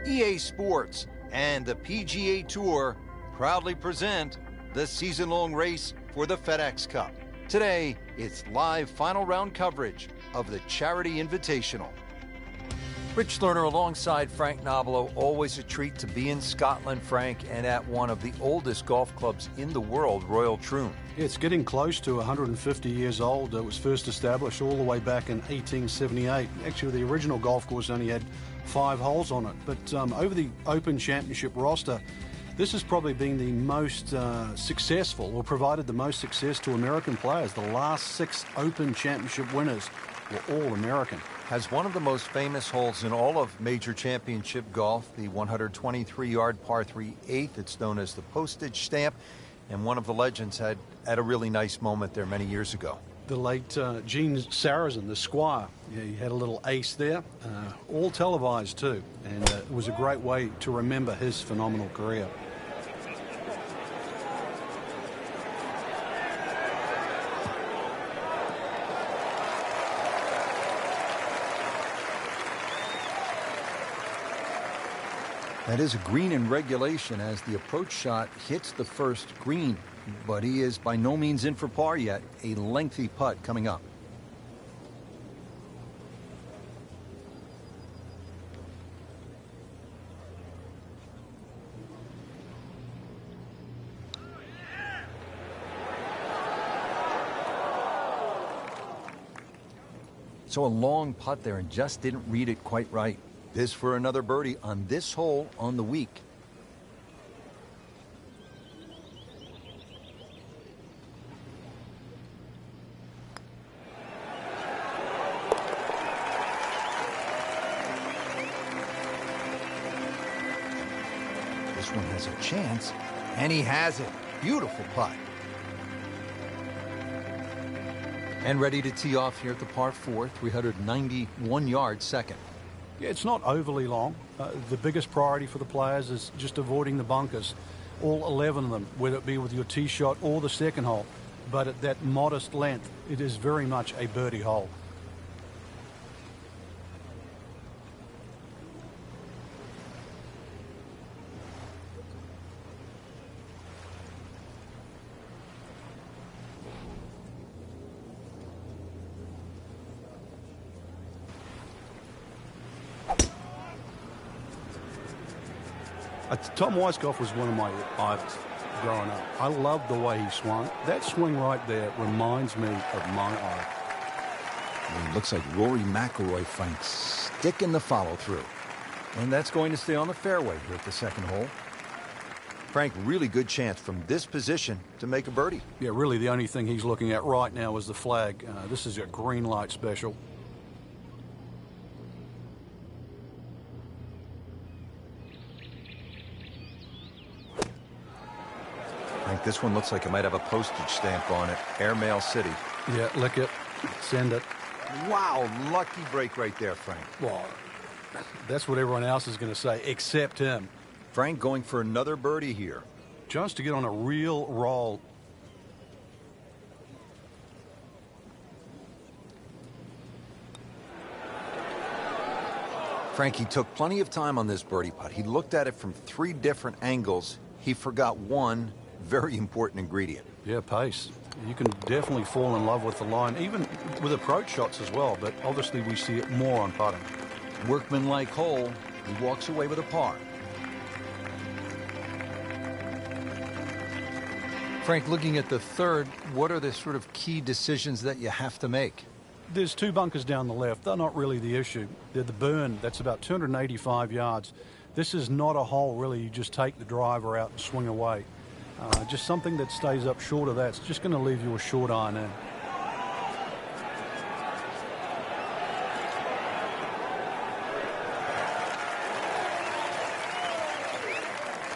EA Sports and the PGA Tour proudly present the season-long race for the FedEx Cup. Today, it's live final round coverage of the Charity Invitational. Rich Lerner alongside Frank Nobilo. Always a treat to be in Scotland, Frank, and at one of the oldest golf clubs in the world, Royal Troon. It's getting close to 150 years old. It was first established all the way back in 1878. Actually, the original golf course only had 5 holes on it. But over the Open Championship roster, this has probably been the most successful, or provided the most success to American players. The last 6 Open Championship winners were all American. Has one of the most famous holes in all of major championship golf, the 123-yard par 3 8th. It's known as the postage stamp, and one of the legends had a really nice moment there many years ago. The late Gene Sarazen, the Squire, he had a little ace there, all televised too, and it was a great way to remember his phenomenal career. That is a green in regulation as the approach shot hits the first green, but he is by no means in for par yet. A lengthy putt coming up. So a long putt there and just didn't read it quite right. This for another birdie on this hole on the week. This one has a chance, and he has it. Beautiful putt. And ready to tee off here at the par 4, 391-yard second. Yeah, it's not overly long. The biggest priority for the players is just avoiding the bunkers, all 11 of them, whether it be with your tee shot or the second hole. But at that modest length, it is very much a birdie hole. Tom Weiskopf was one of my idols growing up. I loved the way he swung. That swing right there reminds me of my idol. It looks like Rory McIlroy, Frank, sticking the follow-through. And that's going to stay on the fairway here at the second hole. Frank, really good chance from this position to make a birdie. Yeah, really the only thing he's looking at right now is the flag. This is a green light special. This one looks like it might have a postage stamp on it. Airmail City. Yeah, lick it. Send it. Wow, lucky break right there, Frank. Well, that's what everyone else is going to say, except him. Frank going for another birdie here. Just to get on a real roll. Frank, he took plenty of time on this birdie putt. He looked at it from 3 different angles. He forgot one very important ingredient. Yeah, pace. You can definitely fall in love with the line, even with approach shots as well, but obviously we see it more on putting. Workmanlike hole. He walks away with a par. Frank, looking at the third, what are the sort of key decisions that you have to make? There's 2 bunkers down the left. They're not really the issue. They're the burn. That's about 285 yards. This is not a hole, really. You just take the driver out and swing away. Just something that stays up short of that. It's just going to leave you a short iron in.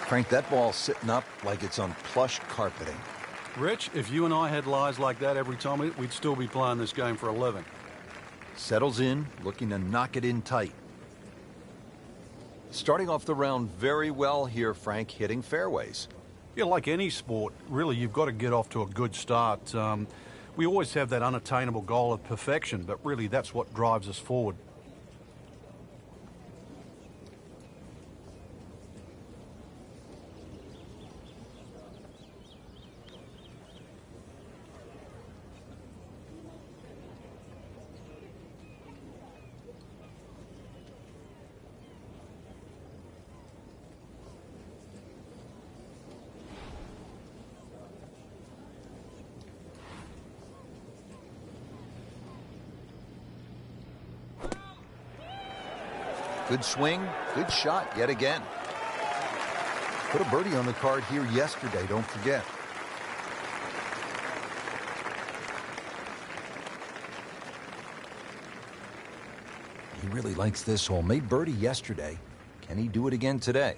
Frank, that ball's sitting up like it's on plush carpeting. Rich, if you and I had lies like that every time, we'd still be playing this game for a living. Settles in, looking to knock it in tight. Starting off the round very well here, Frank, hitting fairways. Yeah, like any sport, really, you've got to get off to a good start. We always have that unattainable goal of perfection, but really that's what drives us forward. Good swing, good shot yet again. Put a birdie on the card here yesterday, don't forget. He really likes this hole. Made birdie yesterday. Can he do it again today?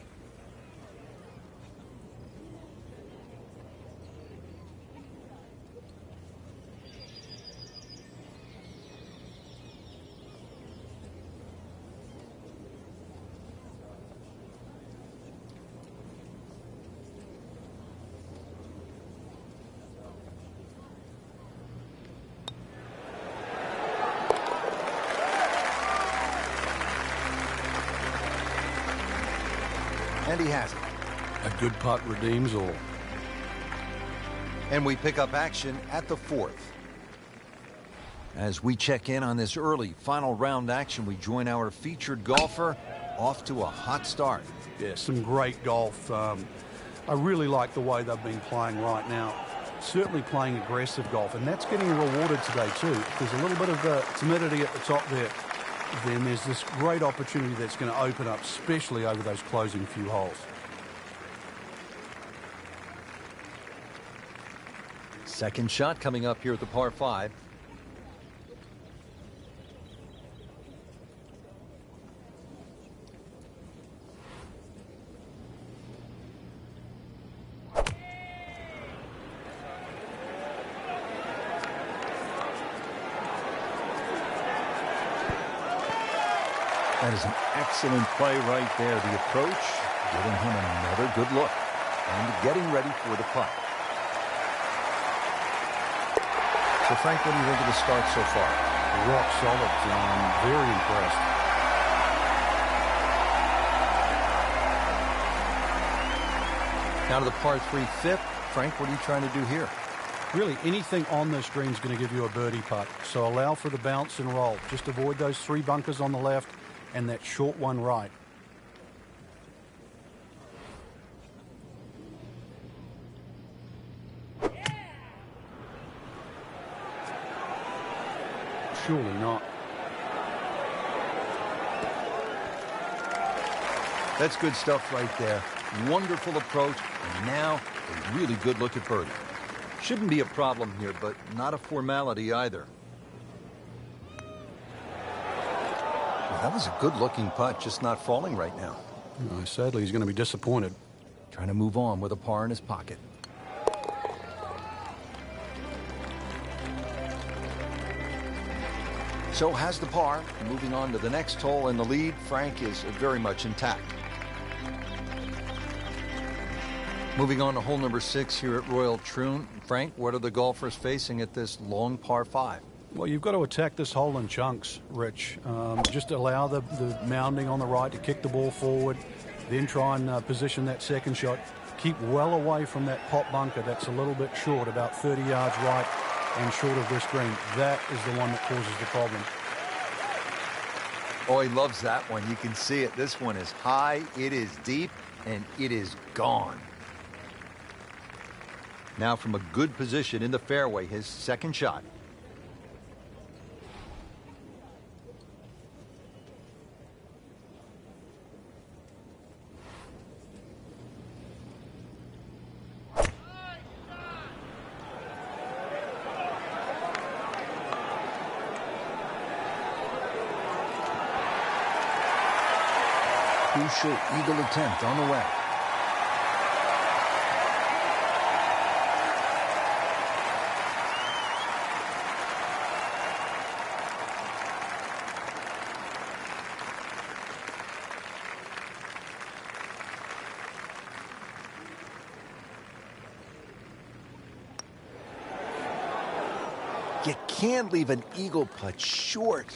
And he has it. A good putt redeems all. And we pick up action at the 4th. As we check in on this early final round action, we join our featured golfer off to a hot start. Yeah, some great golf. I really like the way they've been playing right now. Certainly playing aggressive golf, and that's getting rewarded today too. If there's a little bit of timidity at the top there, then there's this great opportunity that's going to open up, especially over those closing few holes. Second shot coming up here at the par 5. That is an excellent play right there. The approach, giving him another good look. And getting ready for the putt. So, Frank, what do you think of the start so far? Rock solid. Very impressed. Now to the par 3 fifth. Frank, what are you trying to do here? Really, anything on this green is going to give you a birdie putt. So allow for the bounce and roll. Just avoid those 3 bunkers on the left and that short one right. Surely not. That's good stuff right there. Wonderful approach, and now a really good look at birdie. Shouldn't be a problem here, but not a formality either. Well, that was a good-looking putt, just not falling right now. Sadly, he's going to be disappointed. Trying to move on with a par in his pocket. So has the par. Moving on to the next hole, and the lead, Frank, is very much intact. Moving on to hole number 6 here at Royal Troon. Frank, what are the golfers facing at this long par 5? Well, you've got to attack this hole in chunks, Rich. Just allow the mounding on the right to kick the ball forward, then try and position that second shot. Keep well away from that pot bunker that's a little bit short, about 30 yards right and short of this green. That is the one that causes the problem. Oh, he loves that one. You can see it. This one is high, it is deep, and it is gone. Now from a good position in the fairway, his second shot. Crucial eagle attempt on the way. You can't leave an eagle putt short.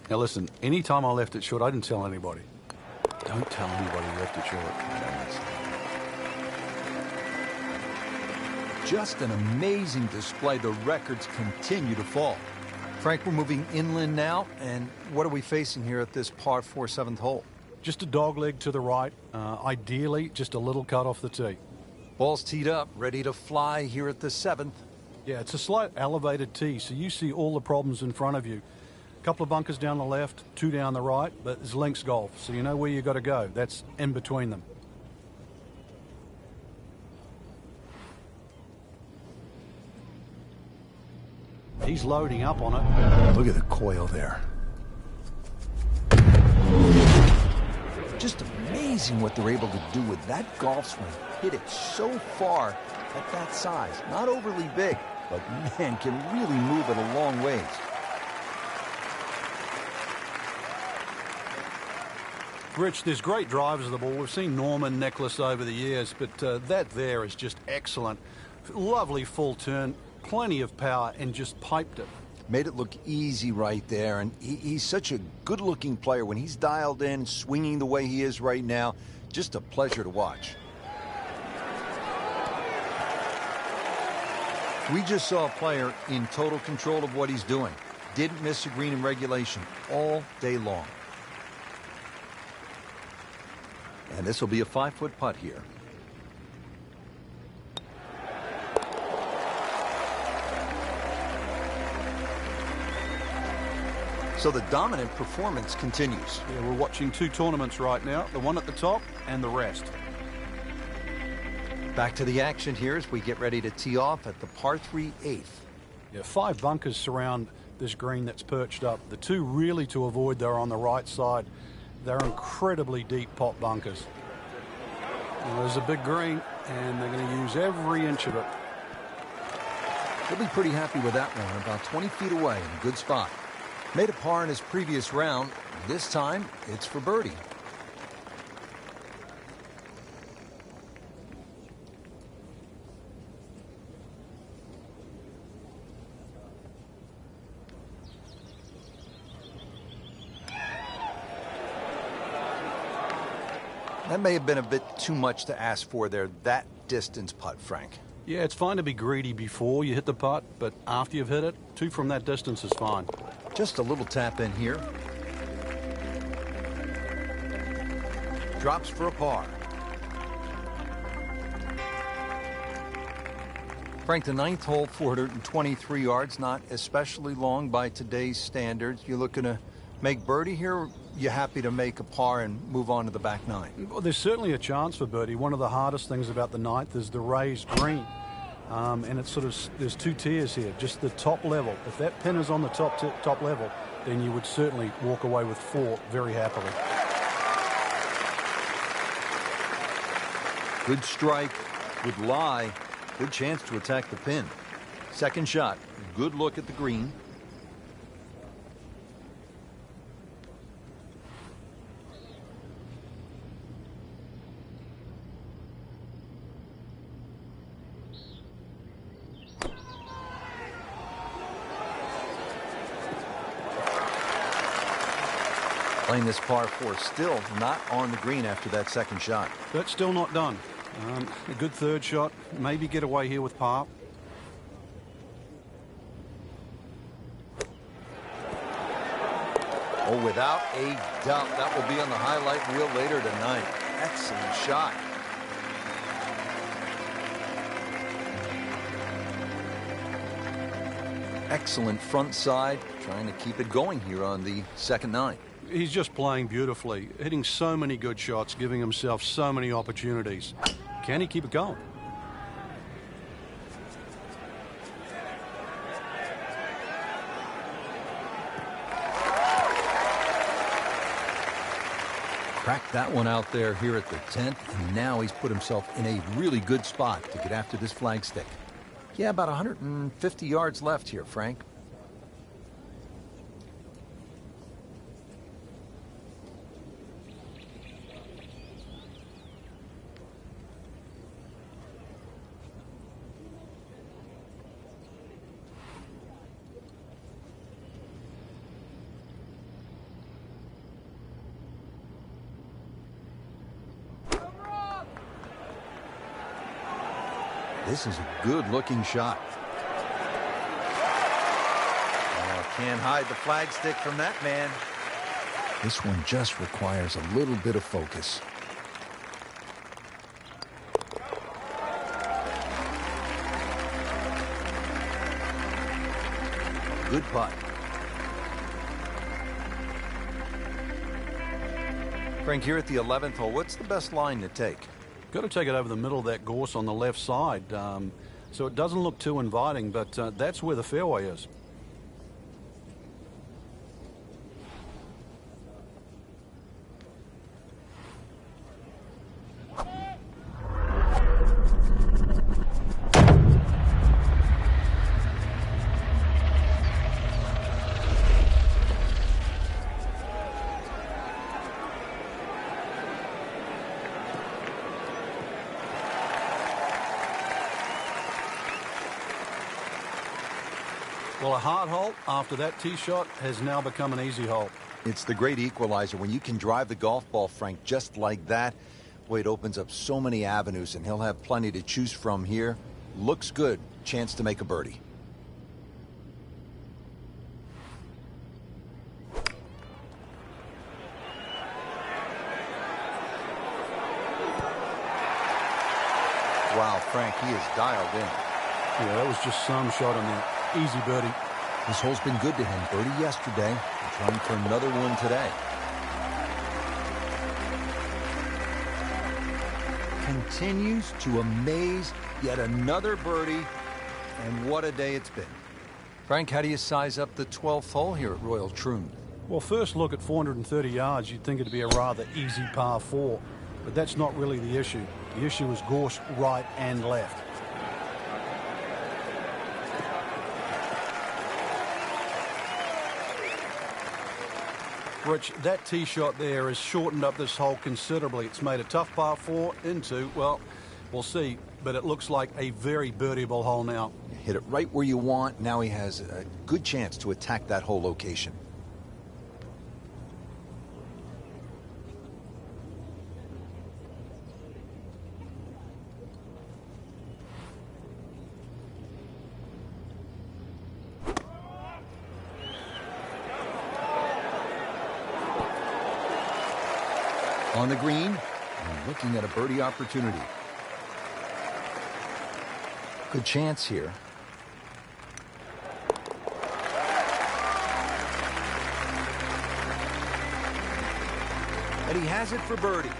Now listen, anytime I left it short, I didn't tell anybody. Don't tell anybody you left it short. Just an amazing display. The records continue to fall. Frank, we're moving inland now, and what are we facing here at this par 4 7th hole? Just a dog leg to the right. Ideally, just a little cut off the tee. Ball's teed up, ready to fly here at the 7th. Yeah, it's a slight elevated tee, so you see all the problems in front of you. couple of bunkers down the left, 2 down the right, but it's links golf, so you know where you got to go. That's in between them. He's loading up on it. Look at the coil there. Just amazing what they're able to do with that golf swing. Hit it so far at that size. Not overly big, but man, can really move it a long ways. Rich, there's great drivers of the ball. We've seen Norman, Nicholas over the years, but that there is just excellent. Lovely full turn, plenty of power, and just piped it. Made it look easy right there, and he's such a good-looking player. When he's dialed in, swinging the way he is right now, just a pleasure to watch. We just saw a player in total control of what he's doing. Didn't miss a green in regulation all day long. And this will be a 5-foot putt here. So the dominant performance continues. Yeah, we're watching 2 tournaments right now, the one at the top and the rest. Back to the action here as we get ready to tee off at the par 3 8th. Yeah, 5 bunkers surround this green that's perched up. The 2 really to avoid, they're on the right side. They're incredibly deep pot bunkers. And there's a big green, and they're going to use every inch of it. He'll be pretty happy with that one, about 20 feet away in a good spot. Made a par in his previous round. This time, it's for birdie. That may have been a bit too much to ask for there, that distance putt, Frank. Yeah, it's fine to be greedy before you hit the putt, but after you've hit it, 2 from that distance is fine. Just a little tap in here. Drops for a par. Frank, the 9th hole, 423 yards, not especially long by today's standards. You looking to make birdie here? You happy to make a par and move on to the back 9? Well, there's certainly a chance for birdie. One of the hardest things about the 9th is the raised green. And it's sort of, there's 2 tiers here, just the top level. If that pin is on the top level, then you would certainly walk away with 4 very happily. Good strike, good lie, good chance to attack the pin. Second shot, good look at the green. Playing this par 4, still not on the green after that second shot. That's still not done. A good third shot, maybe get away here with par. Oh, without a doubt, that will be on the highlight reel later tonight. Excellent shot. Excellent front side, trying to keep it going here on the second 9. He's just playing beautifully, hitting so many good shots, giving himself so many opportunities. Can he keep it going? Cracked that one out there here at the 10th, and now he's put himself in a really good spot to get after this flagstick. Yeah, about 150 yards left here, Frank. This is a good-looking shot. Oh, can't hide the flagstick from that man. This one just requires a little bit of focus. Good putt. Frank, here at the 11th hole, what's the best line to take? Got to take it over the middle of that gorse on the left side. So it doesn't look too inviting, but that's where the fairway is. Well, a hard hole after that tee shot has now become an easy hole. It's the great equalizer. When you can drive the golf ball, Frank, just like that, boy, it opens up so many avenues, and he'll have plenty to choose from here. Looks good. Chance to make a birdie. Wow, Frank, he is dialed in. Yeah, that was just some shot on there. Easy birdie. This hole's been good to him. Birdie yesterday. And trying for another one today. Continues to amaze. Yet another birdie. And what a day it's been. Frank, how do you size up the 12th hole here at Royal Troon? Well, first look at 430 yards, you'd think it'd be a rather easy par 4. But that's not really the issue. The issue is gorse right and left. Rich, that tee shot there has shortened up this hole considerably. It's made a tough par 4 into, well, we'll see, but it looks like a very birdieable hole now. Hit it right where you want. Now he has a good chance to attack that whole location. On the green, and looking at a birdie opportunity. Good chance here. And he has it for birdie.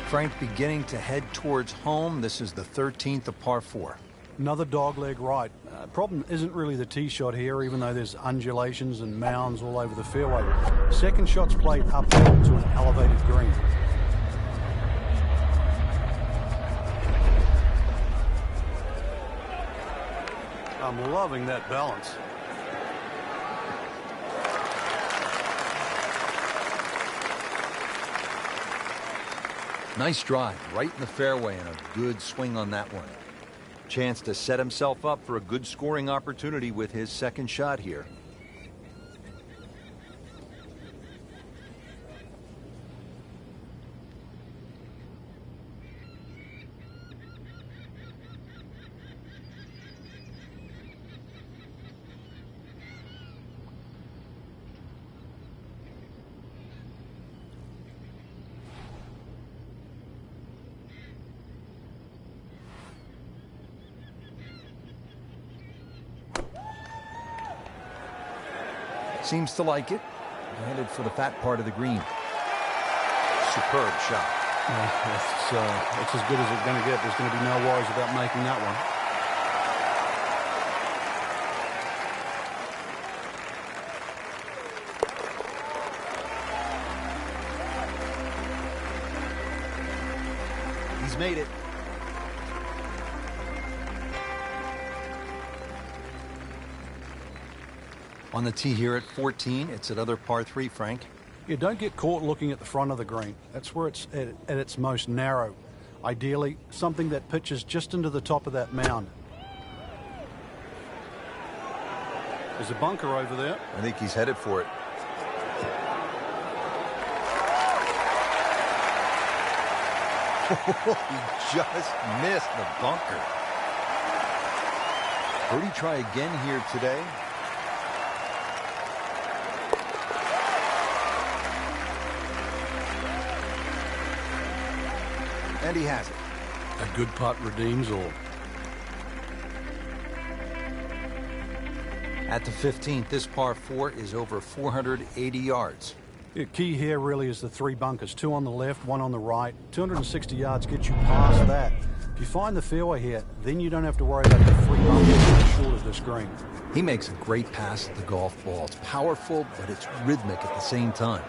Frank beginning to head towards home. This is the 13th of par 4. Another dogleg right. Problem isn't really the tee shot here, even though there's undulations and mounds all over the fairway. Second shot's played uphill to an elevated green. I'm loving that balance. Nice drive, right in the fairway, and a good swing on that one. Chance to set himself up for a good scoring opportunity with his second shot here. Seems to like it. Headed for the fat part of the green. Superb shot. Yeah, it's as good as it's going to get. There's going to be no worries about making that one. He's made it. On the tee here at 14, it's another par 3, Frank. You don't get caught looking at the front of the green. That's where it's at its most narrow. Ideally, something that pitches just into the top of that mound. There's a bunker over there. I think he's headed for it. He just missed the bunker. Birdie try again here today. And he has it. A good putt redeems all. At the 15th, this par 4 is over 480 yards. The key here really is the 3 bunkers, 2 on the left, 1 on the right. 260 yards gets you past that. If you find the fairway here, then you don't have to worry about the 3 bunkers short of the screen. He makes a great pass at the golf ball. It's powerful, but it's rhythmic at the same time.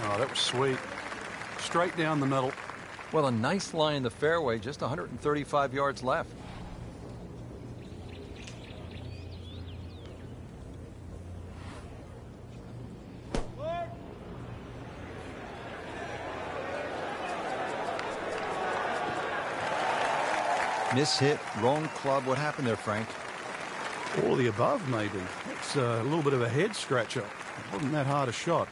Oh, that was sweet. Straight down the middle. Well, a nice line in the fairway, just 135 yards left. Miss hit, wrong club. What happened there, Frank? All of the above, maybe. It's a little bit of a head scratcher. It wasn't that hard a shot.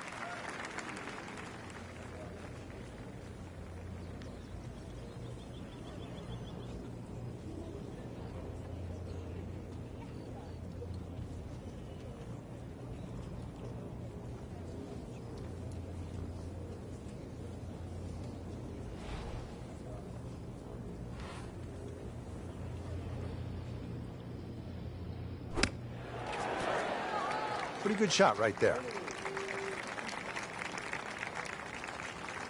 Pretty good shot right there.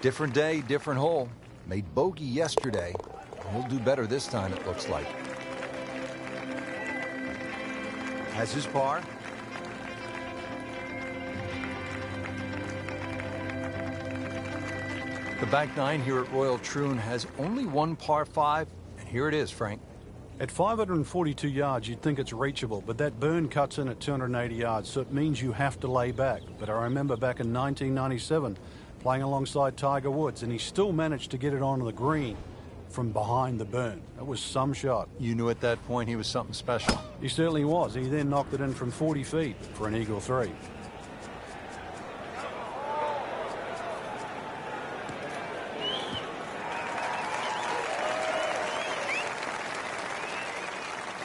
Different day, different hole. Made bogey yesterday. He'll do better this time, it looks like. Has his par. The back 9 here at Royal Troon has only 1 par 5, and here it is, Frank. At 542 yards, you'd think it's reachable, but that burn cuts in at 280 yards, so it means you have to lay back. But I remember back in 1997, playing alongside Tiger Woods, and he still managed to get it onto the green from behind the burn. That was some shot. You knew at that point he was something special. He certainly was. He then knocked it in from 40 feet for an eagle 3.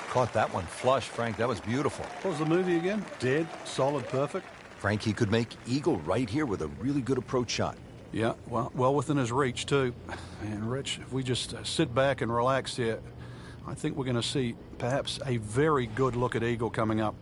Caught that one flush, Frank. That was beautiful. What was the movie again? Dead, solid, perfect? Frank, he could make eagle right here with a really good approach shot. Yeah, well within his reach, too. And, Rich, if we just sit back and relax here, I think we're going to see perhaps a very good look at eagle coming up.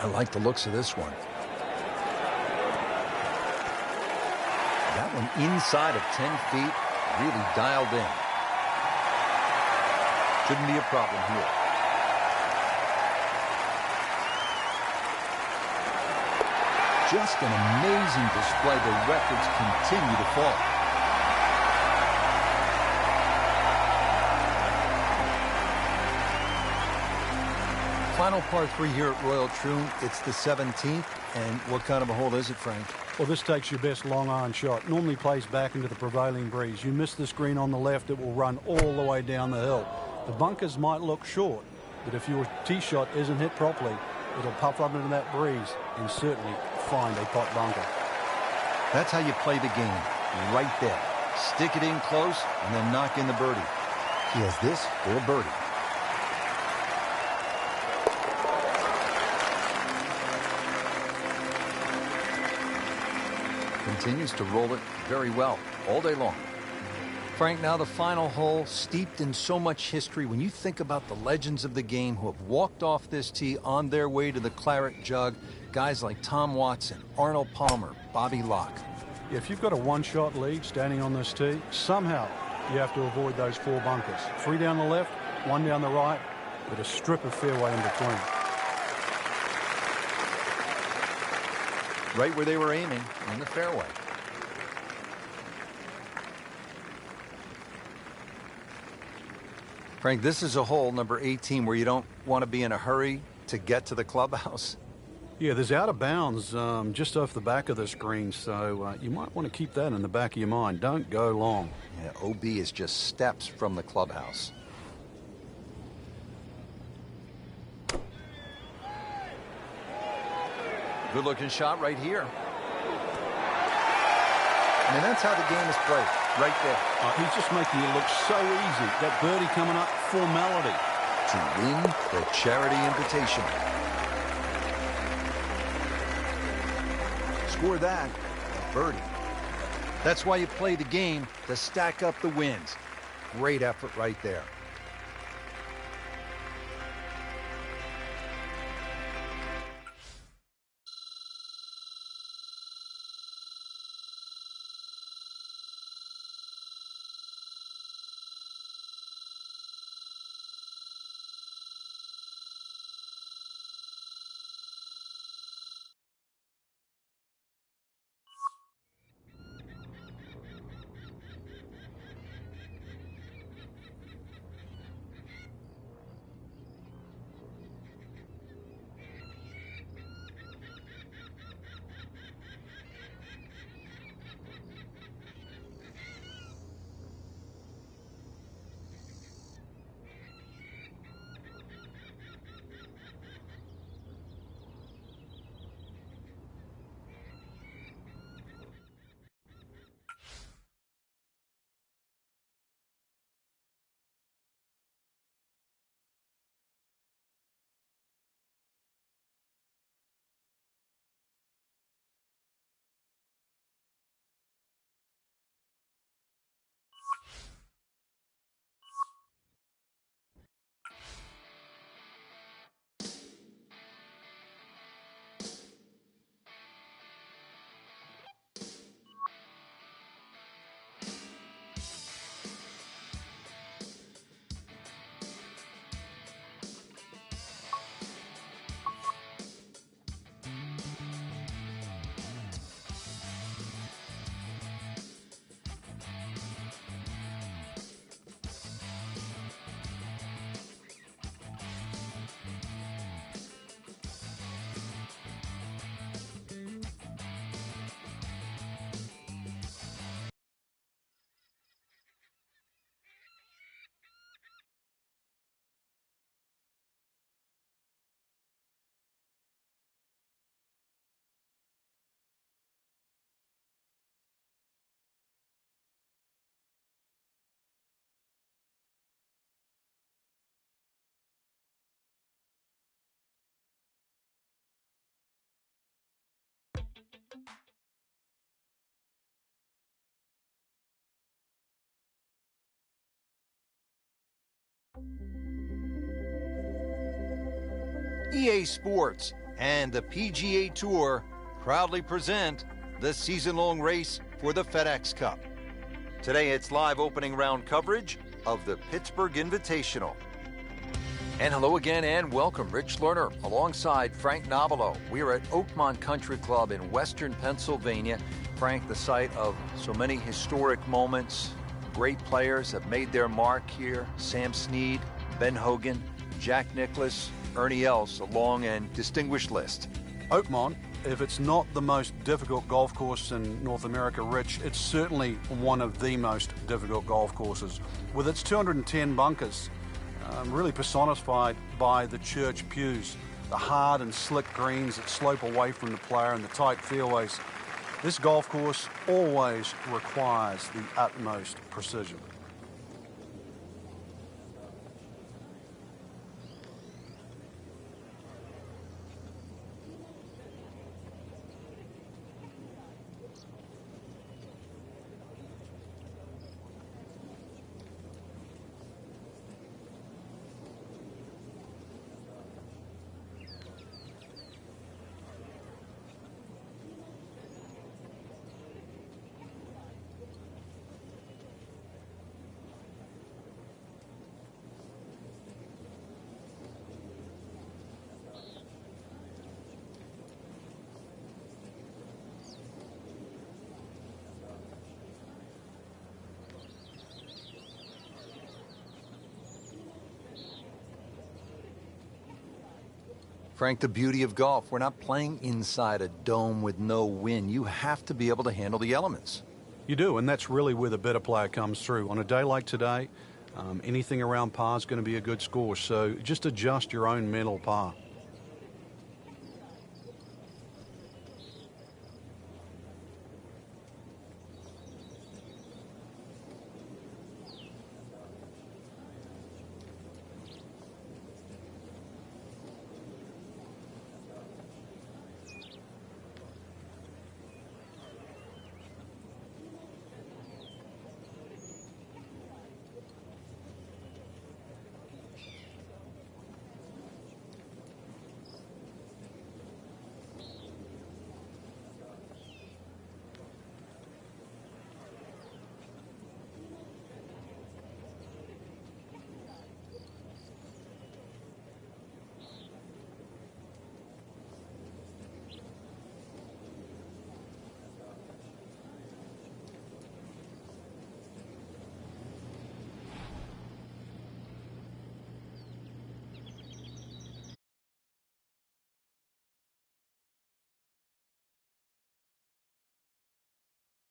I like the looks of this one. That one inside of 10 feet, really dialed in. Shouldn't be a problem here. Just an amazing display. The records continue to fall. Final par 3 here at Royal Troon. It's the 17th. And what kind of a hole is it, Frank? Well, this takes your best long iron shot. Normally plays back into the prevailing breeze. You miss this green on the left, it will run all the way down the hill. The bunkers might look short, but if your tee shot isn't hit properly, it'll puff up into that breeze and certainly find a pot bunker. That's how you play the game. Right there. Stick it in close and then knock in the birdie. He has this for a birdie. Continues to roll it very well all day long. Frank, now the final hole, steeped in so much history. When you think about the legends of the game who have walked off this tee on their way to the claret jug, guys like Tom Watson, Arnold Palmer, Bobby Locke. If you've got a one-shot lead standing on this tee, somehow you have to avoid those 4 bunkers. 3 down the left, 1 down the right, with a strip of fairway in between. Right where they were aiming, in the fairway. Frank, this is a hole, number 18, where you don't want to be in a hurry to get to the clubhouse. Yeah, there's out of bounds just off the back of this green, so you might want to keep that in the back of your mind. Don't go long. Yeah, OB is just steps from the clubhouse. Good-looking shot right here. I mean, that's how the game is played. right there. He's just making it look so easy. That birdie coming up, formality. To win the Charity Invitation. Score that, a birdie. That's why you play the game, to stack up the wins. Great effort right there. EA Sports and the PGA Tour proudly present the season-long race for the FedEx Cup. Today it's live opening round coverage of the Pittsburgh Invitational. And hello again and welcome. Rich Lerner alongside Frank Nobilo. We are at Oakmont Country Club in western Pennsylvania. Frank, the site of so many historic moments. Great players have made their mark here. Sam Snead, Ben Hogan, Jack Nicklaus, Ernie Els, a long and distinguished list. Oakmont, if it's not the most difficult golf course in North America, Rich, it's certainly one of the most difficult golf courses. With its 210 bunkers, really personified by the church pews, the hard and slick greens that slope away from the player and the tight fairways. This golf course always requires the utmost precision. Frank, the beauty of golf, we're not playing inside a dome with no wind. You have to be able to handle the elements. You do, and that's really where the better player comes through. On a day like today, anything around par is going to be a good score, so just adjust your own mental par.